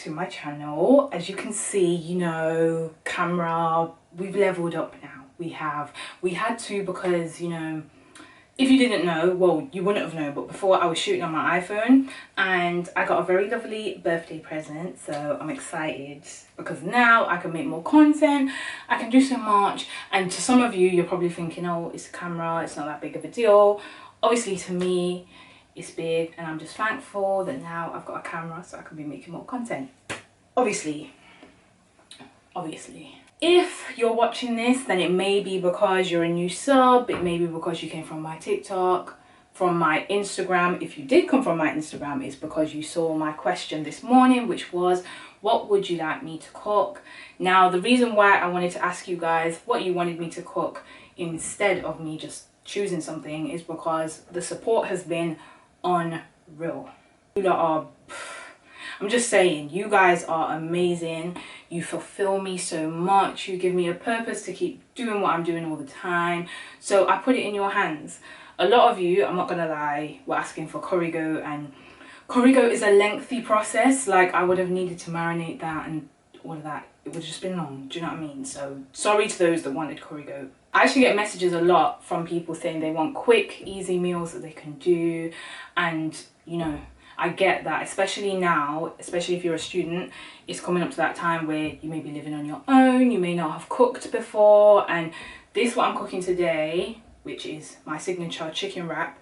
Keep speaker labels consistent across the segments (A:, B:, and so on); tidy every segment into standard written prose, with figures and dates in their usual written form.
A: to my channel. As you can see, you know, camera, we've leveled up now. We had to, because, you know, if you didn't know, well, you wouldn't have known, but before I was shooting on my iPhone and I got a very lovely birthday present, so I'm excited because now I can make more content, I can do so much. And to some of you, you're probably thinking, oh, it's a camera, it's not that big of a deal. Obviously to me, it's big, and I'm just thankful that now I've got a camera so I can be making more content. Obviously. If you're watching this, then it may be because you're a new sub, it may be because you came from my TikTok, from my Instagram. If you did come from my Instagram, it's because you saw my question this morning, which was, what would you like me to cook? Now, the reason why I wanted to ask you guys what you wanted me to cook instead of me just choosing something is because the support has been unreal. You lot are, I'm just saying, you guys are amazing. You fulfill me so much. You give me a purpose to keep doing what I'm doing all the time. So I put it in your hands. A lot of you, I'm not gonna lie, were asking for corrigo, and corrigo is a lengthy process. Like, I would have needed to marinate that and all of that. It would have just been long, do you know what I mean? So sorry to those that wanted corrigo. I actually get messages a lot from people saying they want quick, easy meals that they can do. And, you know, I get that, especially now, especially if you're a student. It's coming up to that time where you may be living on your own, you may not have cooked before, and this, what I'm cooking today, which is my signature chicken wrap,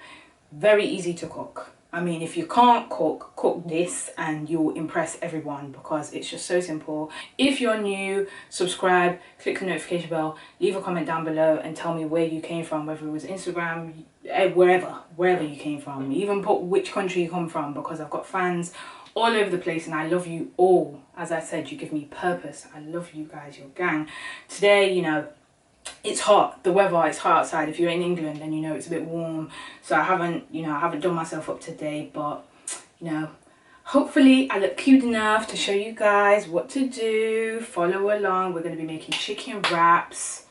A: very easy to cook. I mean, if you can't cook, cook this and you'll impress everyone because it's just so simple. If you're new, subscribe, click the notification bell, leave a comment down below and tell me where you came from, whether it was Instagram, wherever you came from. Even put which country you come from, because I've got fans all over the place and I love you all. As I said, you give me purpose. I love you guys, your gang. Today, you know, it's hot, the weather is hot outside. If you're in England, then you know it's a bit warm, so I haven't done myself up today, but you know, hopefully I look cute enough to show you guys what to do. Follow along. We're going to be making chicken wraps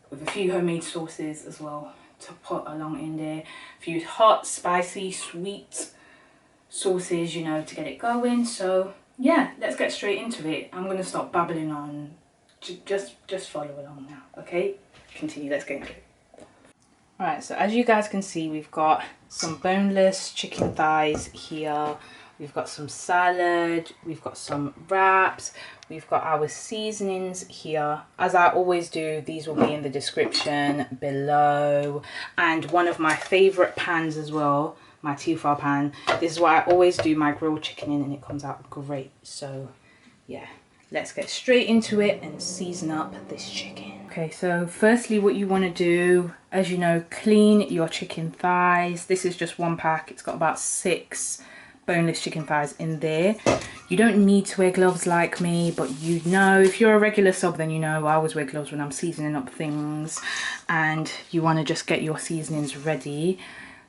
A: with a few homemade sauces as well to put along in there, a few hot, spicy, sweet sauces, you know, to get it going. So yeah, let's get straight into it. I'm going to stop babbling on. Just follow along now, okay? Continue, let's get into it. Alright, so as you guys can see, we've got some boneless chicken thighs here. We've got some salad, we've got some wraps, we've got our seasonings here. As I always do, these will be in the description below. And one of my favourite pans as well, my tefal pan. This is what I always do my grilled chicken in, and it comes out great. So yeah, let's get straight into it and season up this chicken. Okay, so firstly what you want to do, as you know, clean your chicken thighs. This is just one pack. It's got about 6 boneless chicken thighs in there. You don't need to wear gloves like me, but you know, if you're a regular sub, then you know I always wear gloves when I'm seasoning up things, and you want to just get your seasonings ready.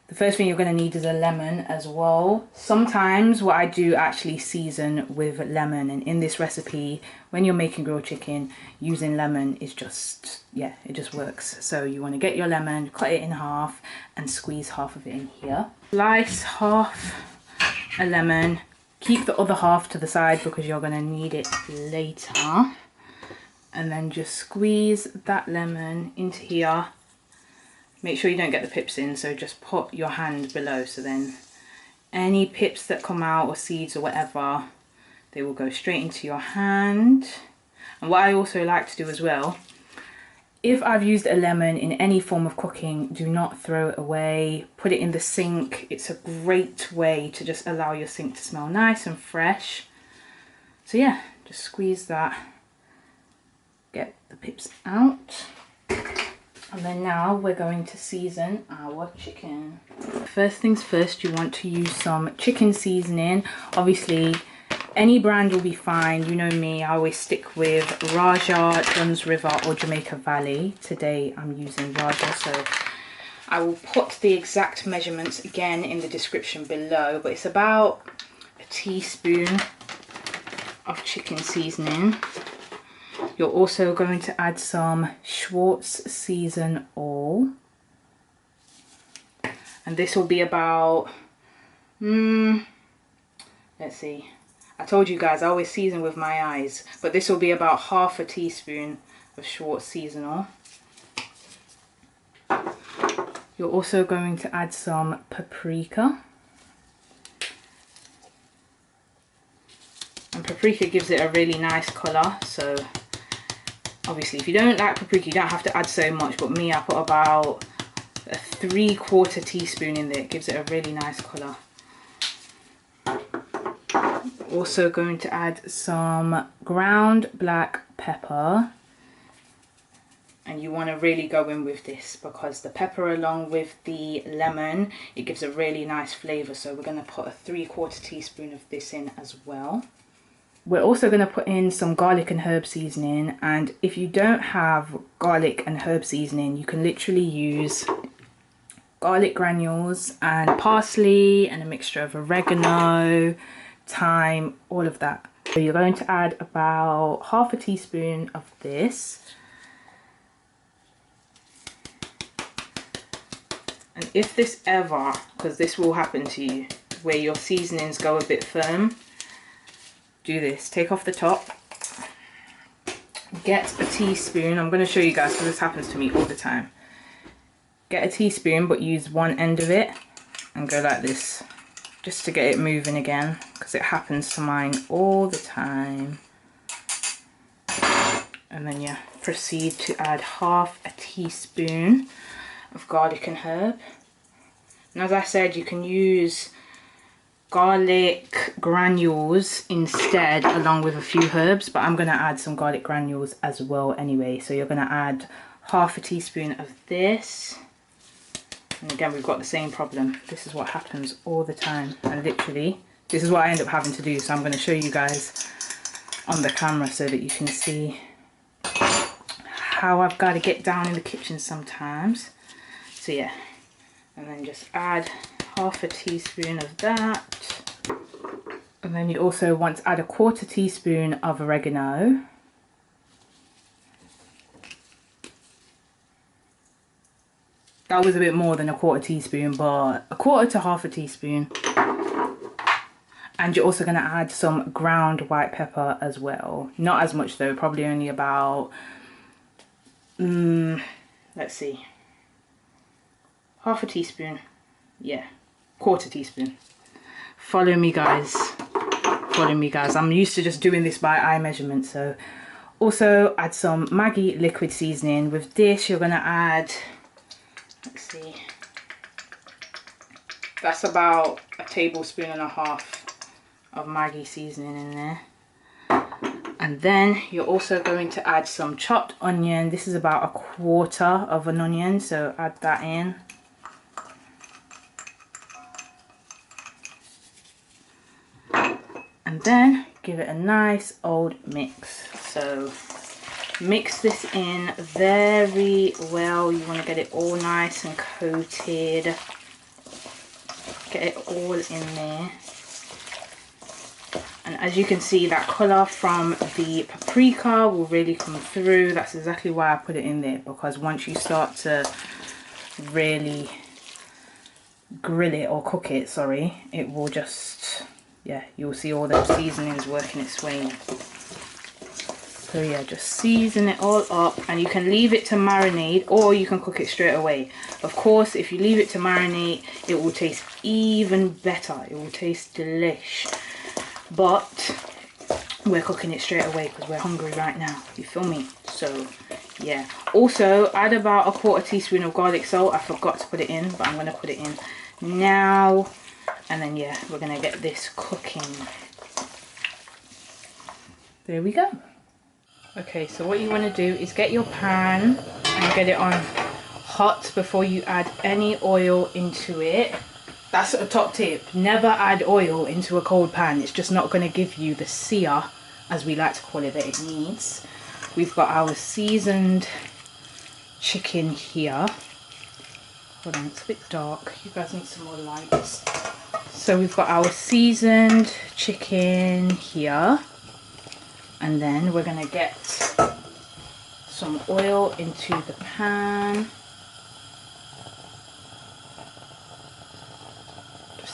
A: The first thing you're going to need is a lemon as well. Sometimes what I do actually season with lemon, and in this recipe, when you're making grilled chicken, using lemon is just, yeah, it just works. So you want to get your lemon, cut it in half and squeeze half of it in here. Slice half a lemon, keep the other half to the side because you're going to need it later. And then just squeeze that lemon into here. Make sure you don't get the pips in, so just put your hand below, so then any pips that come out or seeds or whatever, they will go straight into your hand. And what I also like to do as well, if I've used a lemon in any form of cooking, do not throw it away. Put it in the sink. It's a great way to just allow your sink to smell nice and fresh. So yeah, just squeeze that, get the pips out. And then now we're going to season our chicken. First things first, you want to use some chicken seasoning. Obviously, any brand will be fine. You know me, I always stick with Raja, Dunn's River or Jamaica Valley. Today I'm using Raja, so I will put the exact measurements again in the description below. But it's about a teaspoon of chicken seasoning. You're also going to add some Schwartz Season All. And this will be about, let's see, I told you guys I always season with my eyes, but this will be about half a teaspoon of Schwartz Season All. You're also going to add some paprika. And paprika gives it a really nice colour, so obviously if you don't like paprika you don't have to add so much, but me, I put about a 3/4 teaspoon in there. It gives it a really nice colour. Also going to add some ground black pepper, and you want to really go in with this because the pepper along with the lemon, it gives a really nice flavour. So we're going to put a 3/4 teaspoon of this in as well. We're also going to put in some garlic and herb seasoning, and if you don't have garlic and herb seasoning, you can literally use garlic granules and parsley and a mixture of oregano, thyme, all of that. So you're going to add about half a teaspoon of this. And if this ever, because this will happen to you, where your seasonings go a bit firm, do this. Take off the top, get a teaspoon. I'm going to show you guys because this happens to me all the time. Get a teaspoon, but use one end of it and go like this, just to get it moving again, because it happens to mine all the time. And then you proceed to add half a teaspoon of garlic and herb. And as I said, you can use garlic granules instead along with a few herbs, but I'm going to add some garlic granules as well anyway. So you're going to add half a teaspoon of this, and again we've got the same problem. This is what happens all the time, and literally this is what I end up having to do. So I'm going to show you guys on the camera so that you can see how I've got to get down in the kitchen sometimes. So yeah, and then just add half a teaspoon of that, and then you also want to add a 1/4 teaspoon of oregano, that was a bit more than a 1/4 teaspoon, but 1/4 to half a teaspoon. And you're also going to add some ground white pepper as well, not as much though, probably only about let's see, half a teaspoon, yeah, 1/4 teaspoon. Follow me guys, follow me guys. I'm used to just doing this by eye measurement. So also add some Maggi Liquid Seasoning. With this you're going to add, let's see, that's about a 1.5 tablespoons of Maggi seasoning in there. And then you're also going to add some chopped onion. This is about 1/4 of an onion, so add that in. And then give it a nice old mix. So mix this in very well. You want to get it all nice and coated. Get it all in there. And as you can see, that colour from the paprika will really come through. That's exactly why I put it in there, because once you start to really grill it or cook it, sorry, it will just, yeah, you'll see all those seasonings working its way in. So yeah, just season it all up, and you can leave it to marinate or you can cook it straight away. Of course, if you leave it to marinate, it will taste even better. It will taste delish. But we're cooking it straight away because we're hungry right now, you feel me? So yeah, also add about 1/4 teaspoon of garlic salt. I forgot to put it in, but I'm going to put it in now. And then yeah, we're going to get this cooking. There we go. Okay, so what you want to do is get your pan and get it on hot before you add any oil into it. That's a top tip. Never add oil into a cold pan. It's just not going to give you the sear, as we like to call it, that it needs. We've got our seasoned chicken here. Hold on, it's a bit dark. You guys need some more lights. So we've got our seasoned chicken here. And then we're going to get some oil into the pan.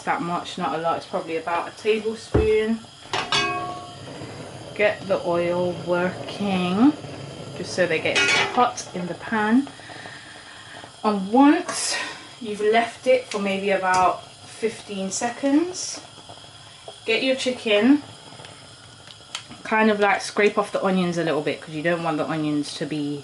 A: That much, not a lot. It's probably about 1 tablespoon. get the oil working just so they get hot in the pan. And once you've left it for maybe about 15 seconds, get your chicken, kind of like scrape off the onions a little bit because you don't want the onions to be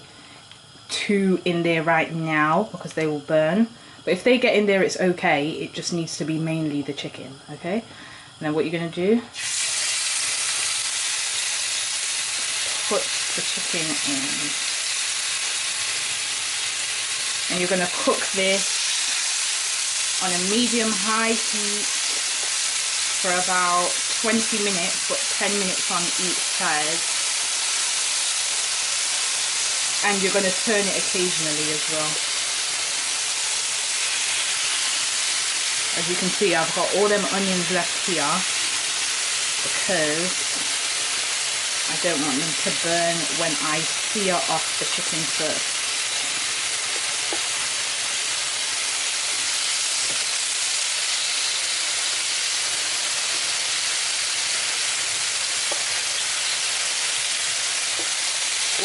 A: too in there right now because they will burn. But if they get in there, it's okay. It just needs to be mainly the chicken, okay? And then what you're going to do, put the chicken in. And you're going to cook this on a medium-high heat for about 20 minutes, but 10 minutes on each side. And you're going to turn it occasionally as well. As you can see, I've got all them onions left here because I don't want them to burn when I sear off the chicken first.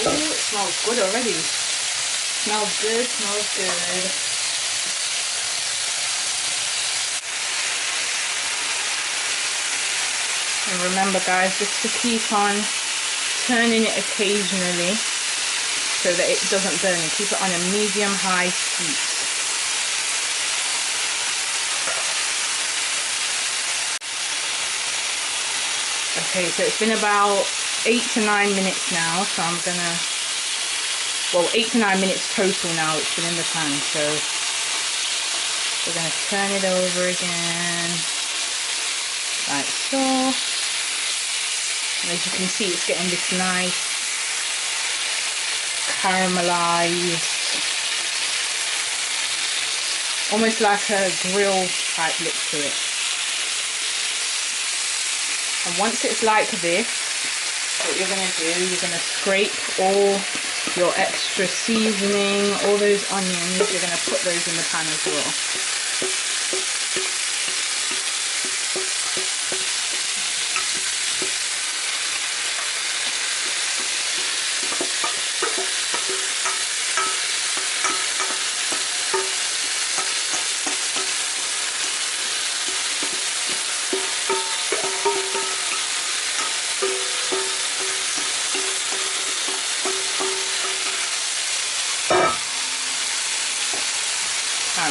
A: Oh, it smells good already. Smells good, smells good. And remember guys, just to keep on turning it occasionally so that it doesn't burn, and keep it on a medium-high heat. Okay, so it's been about 8 to 9 minutes now, so I'm gonna, well, 8 to 9 minutes total now it's been in the pan, so we're gonna turn it over again, like so. And as you can see, it's getting this nice caramelized, almost like a grill type look to it. And once it's like this, what you're going to do, you're going to scrape all your extra seasoning, all those onions, you're going to put those in the pan as well.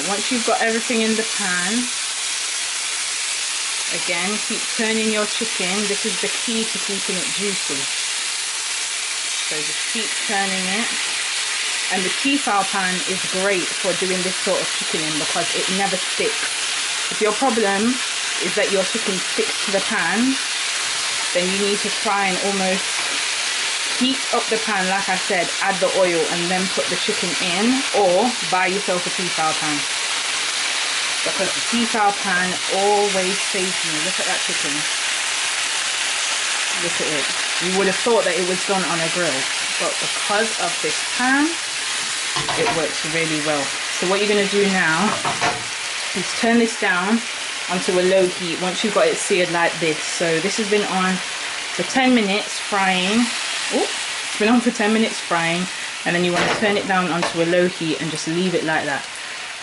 A: Once you've got everything in the pan, again, keep turning your chicken. This is the key to keeping it juicy. So just keep turning it. And the Tefal pan is great for doing this sort of chicken in because it never sticks. If your problem is that your chicken sticks to the pan, then you need to try and almost heat up the pan, like I said, add the oil and then put the chicken in, or buy yourself a Tefal pan. Because the Tefal pan always saves me. Look at that chicken. Look at it. You would have thought that it was done on a grill, but because of this pan, it works really well. So what you're going to do now is turn this down onto a low heat once you've got it seared like this. So this has been on for 10 minutes frying. Oh, it's been on for 10 minutes frying, and then you want to turn it down onto a low heat and just leave it like that.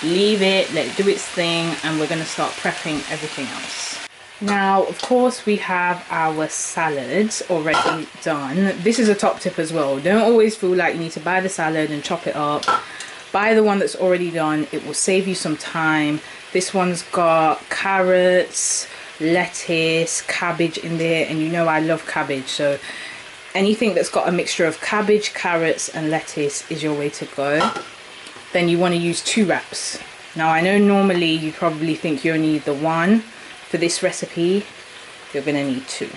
A: Leave it, let it do its thing, and we're going to start prepping everything else. Now, of course, we have our salads already done. This is a top tip as well. Don't always feel like you need to buy the salad and chop it up. Buy the one that's already done. It will save you some time. This one's got carrots, lettuce, cabbage in there, and you know I love cabbage, so anything that's got a mixture of cabbage, carrots and lettuce is your way to go. Then you want to use 2 wraps. Now I know normally you probably think you only need the one. For this recipe, you're going to need 2.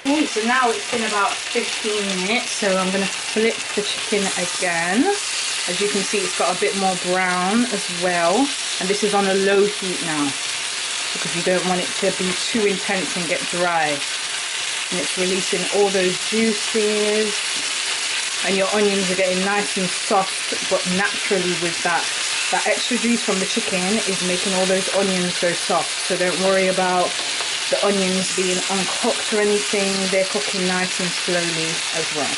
A: Okay, so now it's been about 15 minutes, so I'm going to flip the chicken again. As you can see, it's got a bit more brown as well, and this is on a low heat now because you don't want it to be too intense and get dry. And it's releasing all those juices, and your onions are getting nice and soft, but naturally with that extra juice from the chicken is making all those onions go soft. So don't worry about the onions being uncooked or anything. They're cooking nice and slowly as well.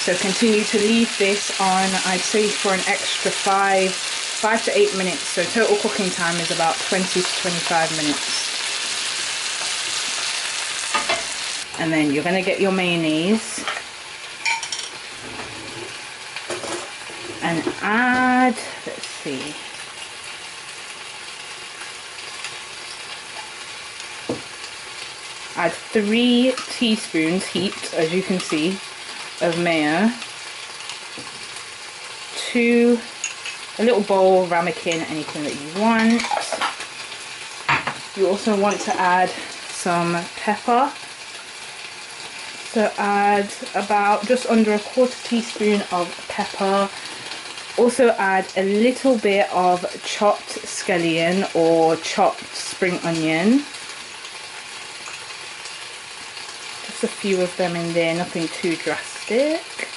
A: So continue to leave this on, I'd say, for an extra 5 to 8 minutes. So total cooking time is about 20 to 25 minutes. And then you're going to get your mayonnaise and add, let's see, add 3 teaspoons heaped, as you can see, of mayo to a little bowl, ramekin, anything that you want. You also want to add some pepper. So add about just under a 1/4 teaspoon of pepper. Also add a little bit of chopped scallion or chopped spring onion. Just a few of them in there, nothing too drastic.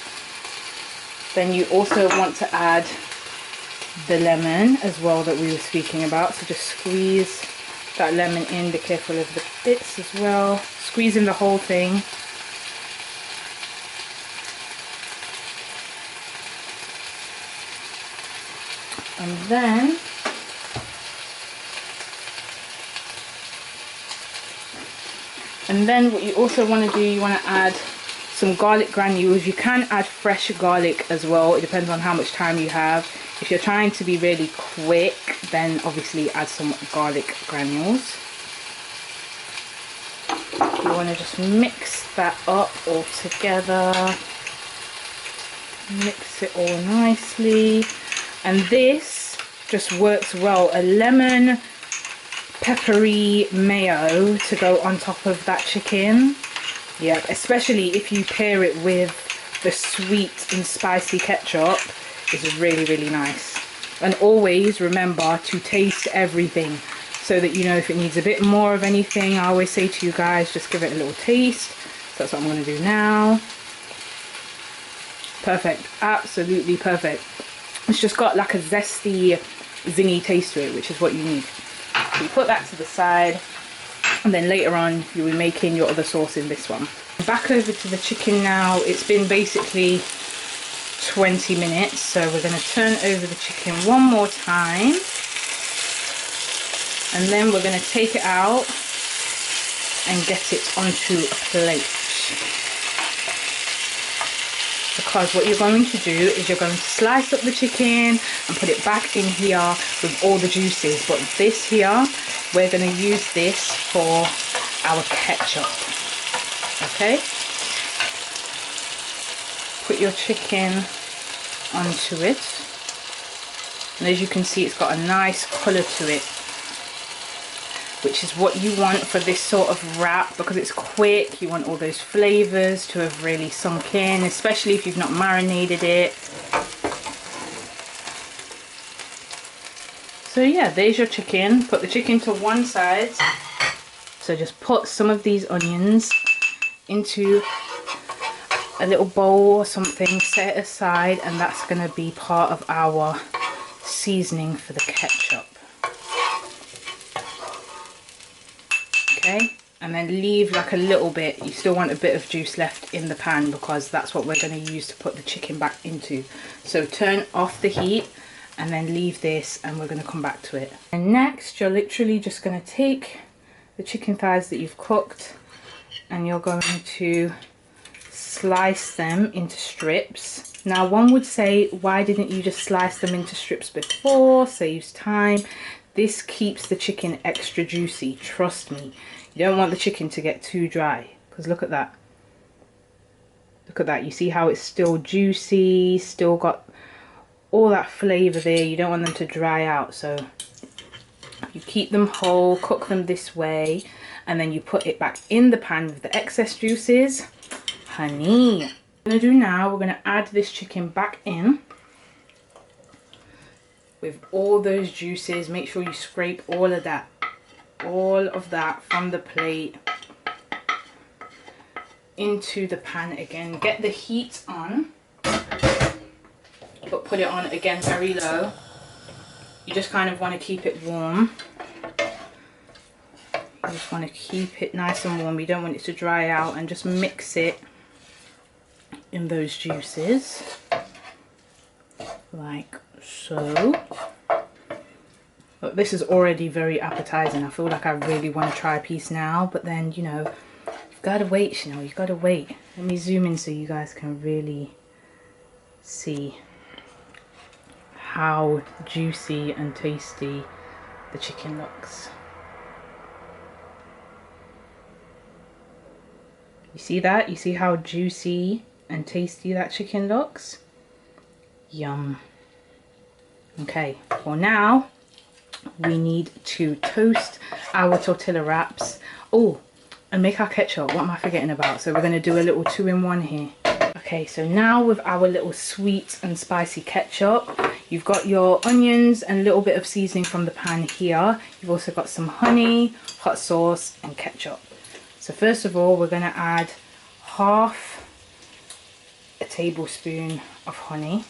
A: Then you also want to add the lemon as well that we were speaking about. So just squeeze that lemon in, be careful of the bits as well. Squeeze in the whole thing. And then what you also want to do, you want to add some garlic granules. You can add fresh garlic as well, it depends on how much time you have. If you're trying to be really quick, then obviously add some garlic granules. You want to just mix that up all together, mix it all nicely. And this just works well, a lemon peppery mayo to go on top of that chicken. Yeah, especially if you pair it with the sweet and spicy ketchup, it's really, really nice. And always remember to taste everything so that you know if it needs a bit more of anything. I always say to you guys, just give it a little taste. So that's what I'm going to do now. Perfect, absolutely perfect. It's just got like a zesty, zingy taste to it, which is what you need. So you put that to the side, and then later on you'll be making your other sauce in this one. Back over to the chicken now. It's been basically 20 minutes, so we're going to turn over the chicken one more time, and then we're going to take it out and get it onto a plate. Because what you're going to do is you're going to slice up the chicken and put it back in here with all the juices. But this here, we're going to use this for our ketchup. Okay? Put your chicken onto it. And as you can see, it's got a nice colour to it, which is what you want for this sort of wrap, because it's quick. You want all those flavours to have really sunk in, especially if you've not marinated it. So yeah, there's your chicken. Put the chicken to one side. So just put some of these onions into a little bowl or something, set it aside, and that's going to be part of our seasoning for the ketchup. Okay, and then leave like a little bit. You still want a bit of juice left in the pan because that's what we're going to use to put the chicken back into. So turn off the heat and then leave this, and we're going to come back to it. And next you're literally just going to take the chicken thighs that you've cooked and you're going to slice them into strips. Now one would say, why didn't you just slice them into strips before? Saves time. This keeps the chicken extra juicy, trust me. You don't want the chicken to get too dry, because look at that. Look at that, you see how it's still juicy, still got all that flavour there. You don't want them to dry out, so you keep them whole, cook them this way, and then you put it back in the pan with the excess juices. Honey, what we're going to do now, we're going to add this chicken back in with all those juices. Make sure you scrape all of that from the plate into the pan again. Get the heat on, but put it on again very low. You just kind of want to keep it warm. You just want to keep it nice and warm. You don't want it to dry out, and just mix it in those juices like so. Look, this is already very appetizing. I feel like I really want to try a piece now, but then, you know, you've got to wait, Chanel, you've got to wait. Let me zoom in so you guys can really see how juicy and tasty the chicken looks. You see that? You see how juicy and tasty that chicken looks? Yum. Okay, well now we need to toast our tortilla wraps. Oh, and make our ketchup. What am I forgetting about? So we're going to do a little 2-in-1 here. Okay, so now with our little sweet and spicy ketchup, you've got your onions and a little bit of seasoning from the pan here. You've also got some honey, hot sauce and ketchup. So first of all, we're going to add half a tablespoon of honey,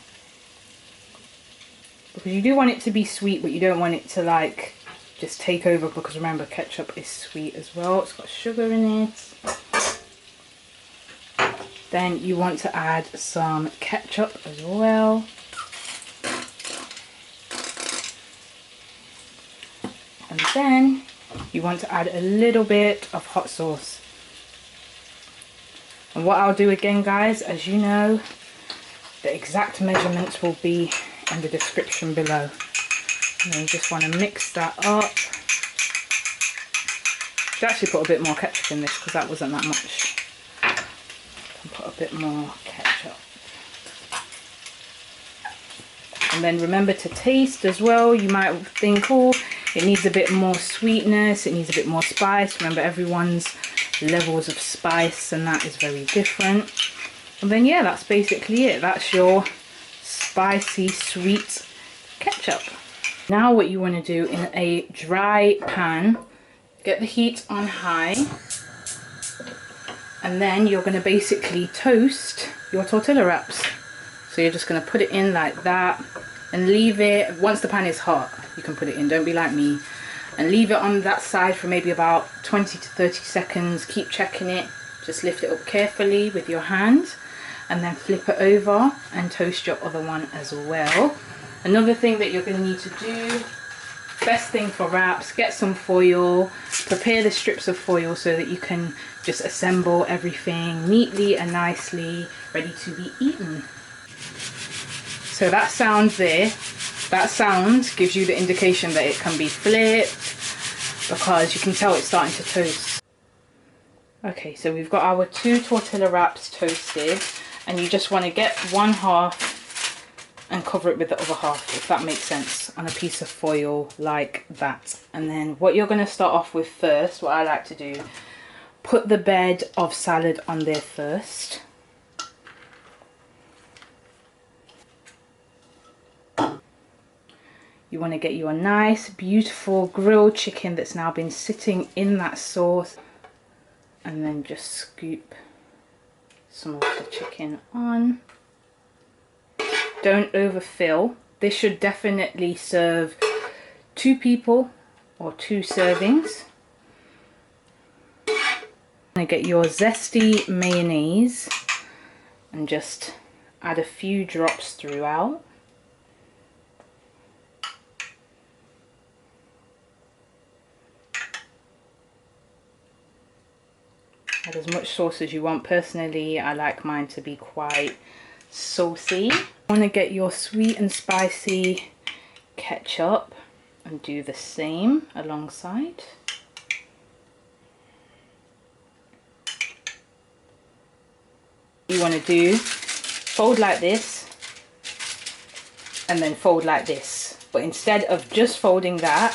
A: because you do want it to be sweet, but you don't want it to like just take over, because remember, ketchup is sweet as well. It's got sugar in it. Then you want to add some ketchup as well. And then you want to add a little bit of hot sauce. And what I'll do again, guys, as you know, the exact measurements will be in the description below. And you just want to mix that up. Should actually put a bit more ketchup in this, because that wasn't that much. And put a bit more ketchup. And then remember to taste as well. You might think, oh, it needs a bit more sweetness, it needs a bit more spice. Remember, everyone's levels of spice and that is very different. And then yeah, that's basically it. That's your spicy sweet ketchup. Now what you want to do, in a dry pan, get the heat on high, and then you're going to basically toast your tortilla wraps. So you're just going to put it in like that and leave it. Once the pan is hot, you can put it in, don't be like me, and leave it on that side for maybe about 20 to 30 seconds. Keep checking it, just lift it up carefully with your hand, and then flip it over and toast your other one as well. Another thing that you're going to need to do, best thing for wraps, get some foil, prepare the strips of foil so that you can just assemble everything neatly and nicely, ready to be eaten. So that sound there, that sound gives you the indication that it can be flipped, because you can tell it's starting to toast. Okay, so we've got our 2 tortilla wraps toasted, and you just want to get one half and cover it with the other half, if that makes sense, on a piece of foil like that. And then what you're going to start off with first, what I like to do, put the bed of salad on there first. You want to get you a nice beautiful grilled chicken that's now been sitting in that sauce, and then just scoop some of the chicken on. Don't overfill. This should definitely serve 2 people or 2 servings. And get your zesty mayonnaise and just add a few drops throughout. Add as much sauce as you want. Personally, I like mine to be quite saucy. You want to get your sweet and spicy ketchup and do the same alongside. You want to do, fold like this and then fold like this, but instead of just folding that,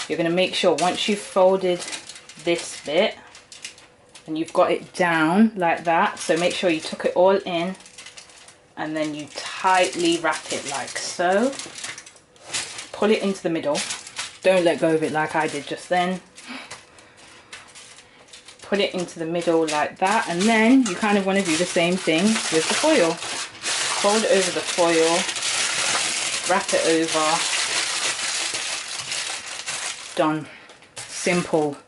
A: you're going to make sure once you've folded this bit and you've got it down like that, so make sure you tuck it all in, and then you tightly wrap it like so. Pull it into the middle, don't let go of it like I did just then. Put it into the middle like that, and then you kind of want to do the same thing with the foil. Fold it over the foil, wrap it over. Done. Simple.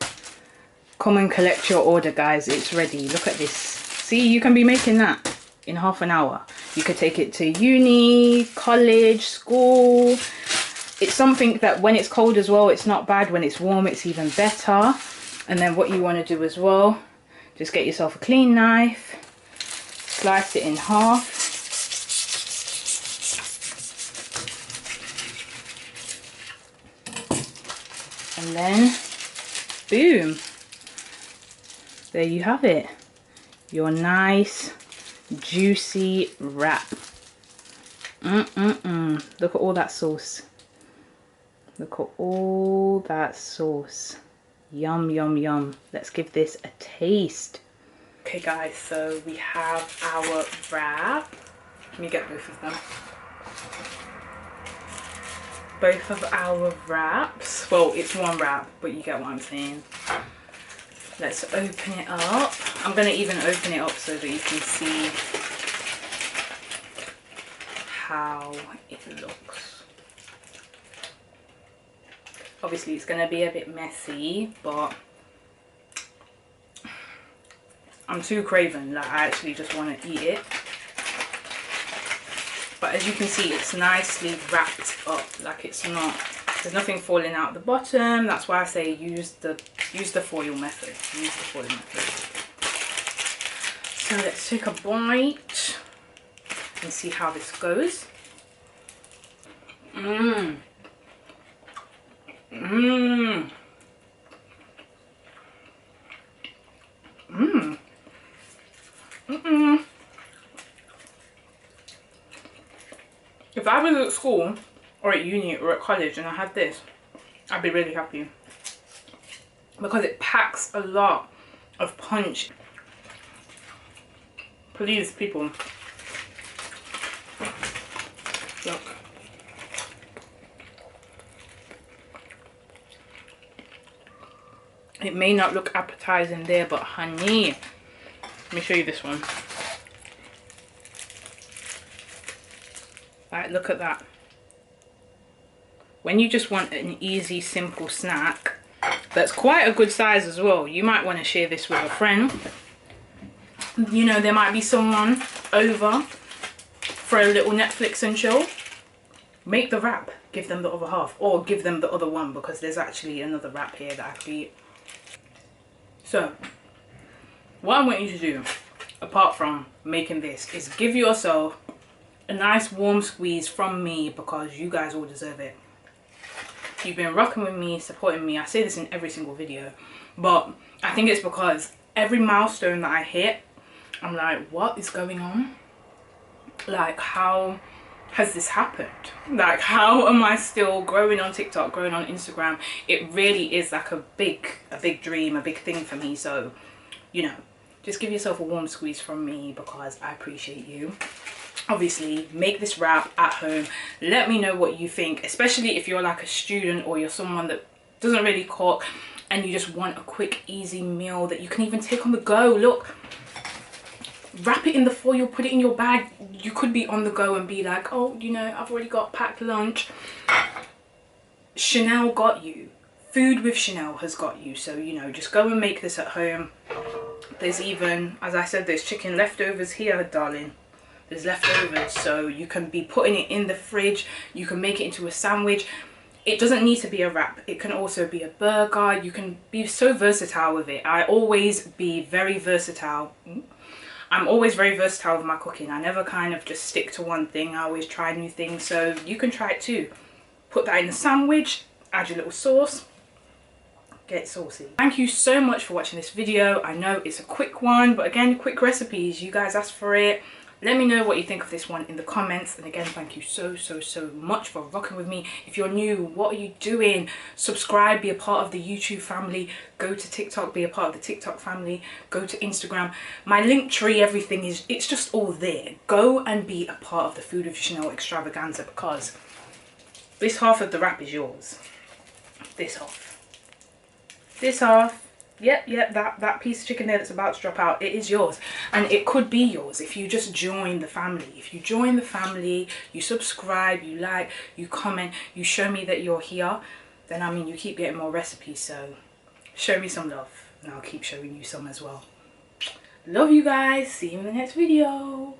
A: Come and collect your order, guys. It's ready. Look at this. See, you can be making that in half an hour. You could take it to uni, college, school. It's something that when it's cold as well, it's not bad. When it's warm, it's even better. And then what you want to do as well, just get yourself a clean knife, slice it in half. And then, boom. There you have it. Your nice, juicy wrap. Look at all that sauce. Look at all that sauce. Yum, yum, yum. Let's give this a taste. Okay guys, so we have our wrap. Let me get both of them. Both of our wraps. Well, it's one wrap, but you get what I'm saying. Let's open it up. I'm going to even open it up so that you can see how it looks. Obviously it's going to be a bit messy, but I'm too craven that I actually just want to eat it. But as you can see, it's nicely wrapped up, like it's not, there's nothing falling out the bottom. That's why I say use the foil method. Use the foil method. So let's take a bite and see how this goes. Mmm. Mmm. Mmm. Mm-mm. If I was at school or at uni or at college and I had this, I'd be really happy. Because it packs a lot of punch. Please, people. Look. It may not look appetizing there, but honey, let me show you this one. Right, look at that. When you just want an easy, simple snack that's quite a good size as well, you might want to share this with a friend. You know, there might be someone over for a little Netflix and chill. Make the wrap, give them the other half, or give them the other one, because there's actually another wrap here that I could eat. So, what I want you to do, apart from making this, is give yourself a nice warm squeeze from me, because you guys all deserve it. You've been rocking with me, supporting me. I say this in every single video, but I think it's because every milestone that I hit, I'm like, what is going on? Like, how has this happened? Like, how am I still growing on TikTok, growing on Instagram? It really is like a big dream, a big thing for me. So, you know, just give yourself a warm squeeze from me, because I appreciate you. Obviously, make this wrap at home. Let me know what you think, especially if you're like a student or you're someone that doesn't really cook and you just want a quick, easy meal that you can even take on the go. Look, wrap it in the foil, put it in your bag. You could be on the go and be like, oh, you know, I've already got packed lunch. Chanell got you. Food with Chanell has got you. So, you know, just go and make this at home. There's even, as I said, there's chicken leftovers here, darling. There's leftovers, so you can be putting it in the fridge. You can make it into a sandwich. It doesn't need to be a wrap. It can also be a burger. You can be so versatile with it. I always be very versatile. I'm always very versatile with my cooking. I never kind of just stick to one thing. I always try new things, so you can try it too. Put that in the sandwich, add your little sauce, get saucy. Thank you so much for watching this video. I know it's a quick one, but again, quick recipes. You guys asked for it. Let me know what you think of this one in the comments. And again, thank you so much for rocking with me. If you're new, what are you doing? Subscribe, be a part of the YouTube family. Go to TikTok, be a part of the TikTok family. Go to Instagram. My link tree, everything is, it's just all there. Go and be a part of the Food with Chanell extravaganza, because this half of the wrap is yours. This half. This half. Yep, that piece of chicken there that's about to drop out, it is yours. And it could be yours if you just join the family. If you join the family, you subscribe, you like, you comment, you show me that you're here, then I mean, you keep getting more recipes. So show me some love. and I'll keep showing you some as well. Love you guys. See you in the next video.